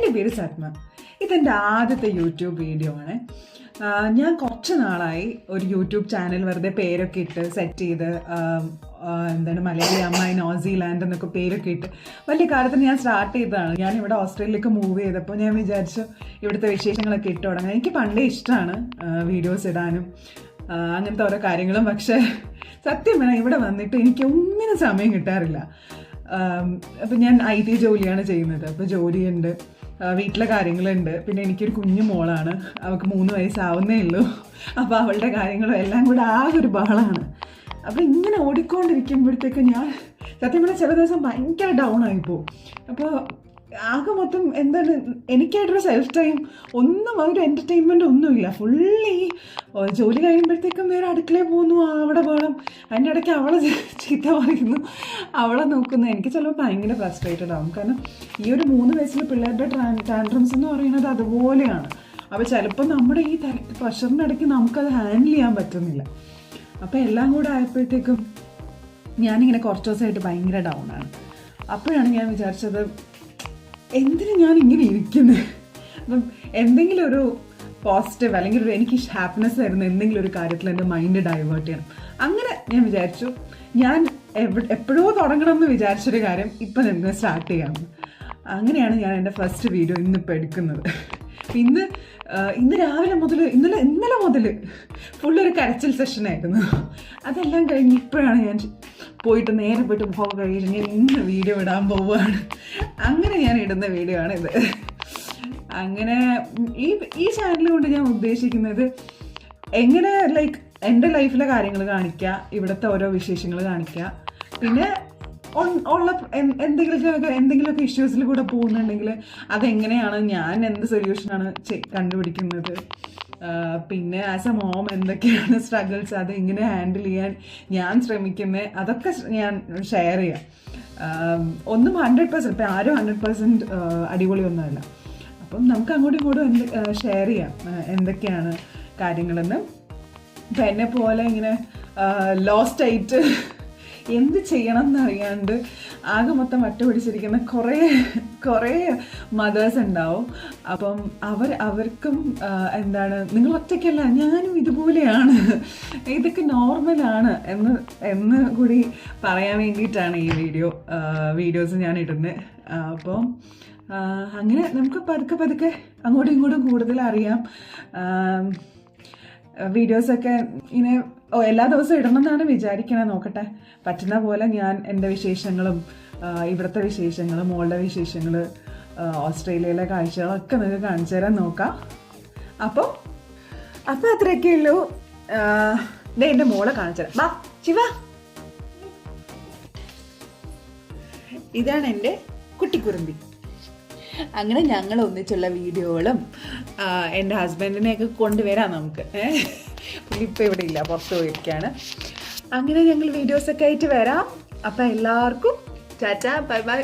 എൻ്റെ പേര് സത്മ. ഇതെൻ്റെ ആദ്യത്തെ യൂട്യൂബ് വീഡിയോ ആണ്. ഞാൻ കുറച്ച് നാളായി ഒരു യൂട്യൂബ് ചാനൽ വെറുതെ പേരൊക്കെ ഇട്ട് സെറ്റ് ചെയ്ത് മലയാളി അമ്മ ഇൻ ന്യൂസിലാൻഡ് എന്നൊക്കെ പേരൊക്കെ ഇട്ട് വലിയ കാലത്തിന് ഞാൻ സ്റ്റാർട്ട് ചെയ്തതാണ്. ഞാൻ ഇവിടെ ഓസ്ട്രേലിയയിലേക്ക് മൂവ് ചെയ്തപ്പോൾ ഞാൻ വിചാരിച്ചു ഇവിടുത്തെ വിശേഷങ്ങളൊക്കെ ഇട്ട് തുടങ്ങാം. എനിക്ക് പണ്ടേ ഇഷ്ടമാണ് വീഡിയോസ് ഇടാനും അങ്ങനത്തെ ഓരോ കാര്യങ്ങളും. പക്ഷേ സത്യം വേണം, ഇവിടെ വന്നിട്ട് എനിക്ക് ഒന്നിനും സമയം കിട്ടാറില്ല. അപ്പം ഞാൻ IT ജോലിയാണ് ചെയ്യുന്നത്. അപ്പോൾ ജോലിയുണ്ട്, വീട്ടിലെ കാര്യങ്ങളുണ്ട്, പിന്നെ എനിക്കൊരു കുഞ്ഞു മോളാണ്, അവൾക്ക് 3 വയസ്സാവുന്നേ ഉള്ളൂ. അപ്പോൾ അവളുടെ കാര്യങ്ങളും എല്ലാം കൂടെ ആകെ ഒരു ബഹളമാണ്. അപ്പോൾ ഇങ്ങനെ ഓടിക്കൊണ്ടിരിക്കുമ്പോഴത്തേക്ക് ഞാൻ സത്യം പറഞ്ഞാൽ ചില ദിവസം ഭയങ്കര ഡൗൺ ആയിപ്പോവും. അപ്പോൾ ആകെ മൊത്തം എന്താണ്, എനിക്കായിട്ടൊരു സെൽഫ് ടൈം ഒന്നും, ഒരു എൻ്റർടൈൻമെൻ്റ് ഒന്നുമില്ല. ഫുള്ളി ജോലി കഴിയുമ്പോഴത്തേക്കും വേറെ അടുക്കളയിൽ പോകുന്നു, അവിടെ പോകണം, അതിൻ്റെ ഇടയ്ക്ക് അവളെ ചീത്ത പറയുന്നു, അവളെ നോക്കുന്നു. എനിക്ക് ചിലപ്പോൾ ഭയങ്കര ഫ്രസ്ട്രേറ്റഡ് ആവും. കാരണം ഈ ഒരു 3 വയസ്സിലെ പിള്ളേരുടെ ടാൻട്രംസ് എന്ന് പറയുന്നത് അതുപോലെയാണ്. അപ്പോൾ ചിലപ്പോൾ നമ്മുടെ ഈ പ്രഷറിൻ്റെ ഇടയ്ക്ക് നമുക്കത് ഹാൻഡിൽ ചെയ്യാൻ പറ്റുന്നില്ല. അപ്പോൾ എല്ലാം കൂടെ ആയപ്പോഴത്തേക്കും ഞാനിങ്ങനെ കുറച്ച് ദിവസമായിട്ട് ഭയങ്കര ഡൗൺ ആണ്. അപ്പോഴാണ് ഞാൻ വിചാരിച്ചത് എന്തിനു ഞാൻ ഇങ്ങനെ ഇരിക്കുന്നത്, അപ്പം എന്തെങ്കിലും ഒരു പോസിറ്റീവ് അല്ലെങ്കിൽ എനിക്ക് ഹാപ്പിനെസ് തരുന്ന എന്തെങ്കിലും ഒരു കാര്യത്തിൽ എൻ്റെ മൈൻഡ് ഡൈവേർട്ട് ചെയ്യണം. അങ്ങനെ ഞാൻ വിചാരിച്ചു ഞാൻ എപ്പോഴോ തുടങ്ങണം എന്ന് വിചാരിച്ചൊരു കാര്യം ഇപ്പം ഞാൻ സ്റ്റാർട്ട് ചെയ്യാമെന്ന്. അങ്ങനെയാണ് ഞാൻ എൻ്റെ ഫസ്റ്റ് വീഡിയോ ഇന്നിപ്പോൾ എടുക്കുന്നത്. ഇന്ന് രാവിലെ മുതൽ ഇന്നലെ മുതൽ ഫുള്ളൊരു കരച്ചിൽ സെഷനായിരുന്നു. അതെല്ലാം കഴിഞ്ഞ് ഇപ്പോഴാണ് ഞാൻ നേരെ പോയിട്ട് മുഖം കഴിയില്ല, ഞാൻ ഇന്ന് വീഡിയോ ഇടാൻ പോവുകയാണ്. അങ്ങനെ ഞാൻ ഇടുന്ന വീഡിയോ ആണ് ഇത്. അങ്ങനെ ഈ ചാനൽ കൊണ്ട് ഞാൻ ഉദ്ദേശിക്കുന്നത് എങ്ങനെ എൻ്റെ ലൈഫിലെ കാര്യങ്ങൾ കാണിക്കുക, ഇവിടുത്തെ ഓരോ വിശേഷങ്ങൾ കാണിക്കുക, പിന്നെ ഉള്ള എന്തെങ്കിലുമൊക്കെ ഇഷ്യൂസിൽ കൂടെ പോകുന്നുണ്ടെങ്കിൽ അതെങ്ങനെയാണ്, ഞാൻ എന്ത് സൊല്യൂഷനാണ് കണ്ടുപിടിക്കുന്നത്, പിന്നെ ആസ് എ മോം എന്തൊക്കെയാണ് സ്ട്രഗിൾസ്, അത് എങ്ങനെ ഹാൻഡിൽ ചെയ്യാൻ ഞാൻ ശ്രമിക്കുന്നത്, അതൊക്കെ ഞാൻ ഷെയർ ചെയ്യാം. ഒന്നും 100%, ഇപ്പം ആരും 100% അടിപൊളിയൊന്നുമല്ല. അപ്പം നമുക്ക് അങ്ങോട്ടും ഇങ്ങോട്ടും ഷെയർ ചെയ്യാം എന്തൊക്കെയാണ് കാര്യങ്ങളെന്ന്. ഇപ്പം എന്നെ പോലെ ഇങ്ങനെ ലോസ്റ്റ് ആയിട്ട് എന്ത് ചെയ്യണം എന്നറിയാണ്ട് ആകെ മൊത്തം പിടിച്ചിരിക്കുന്ന കുറേ മദേഴ്സ് ഉണ്ടാവും. അപ്പം അവർക്കും നിങ്ങൾ ഒറ്റയ്ക്കല്ല, ഞാനും ഇതുപോലെയാണ്, ഇതൊക്കെ നോർമലാണ് എന്ന് കൂടി പറയാൻ വേണ്ടിയിട്ടാണ് ഈ വീഡിയോസ് ഞാൻ ഇടുന്നത്. അപ്പം അങ്ങനെ നമുക്ക് പതുക്കെ അങ്ങോട്ടും ഇങ്ങോട്ടും കൂടുതൽ അറിയാം. വീഡിയോസൊക്കെ ഇങ്ങനെ എല്ലാ ദിവസവും ഇടണം എന്നാണ് വിചാരിക്കണേ. നോക്കട്ടെ, പറ്റുന്ന പോലെ ഞാൻ എൻ്റെ വിശേഷങ്ങളും ഇവിടുത്തെ വിശേഷങ്ങളും മോളുടെ വിശേഷങ്ങൾ ഓസ്ട്രേലിയയിലെ കാഴ്ചകളൊക്കെ നിങ്ങൾക്ക് കാണിച്ചു തരാൻ നോക്കാം. അപ്പോൾ അത്രയൊക്കെ ഉള്ളൂ. എൻ്റെ മോളെ കാണിച്ചു തരാം. വാ ശിവ, ഇതാണ് എൻ്റെ കുട്ടിക്കുറുമ്പി. അങ്ങനെ ഞങ്ങൾ ഒന്നിച്ചുള്ള വീഡിയോകളും എൻ്റെ ഹസ്ബൻഡിനെയൊക്കെ കൊണ്ടുവരാം നമുക്ക്. പുള്ളിപ്പോൾ ഇവിടെ ഇല്ല, പുറത്ത് പോയിരിക്കുകയാണ്. അങ്ങനെ ഞങ്ങൾ വീഡിയോസൊക്കെ ആയിട്ട് വരാം. അപ്പം എല്ലാവർക്കും ടാറ്റാ, ബൈ ബൈ.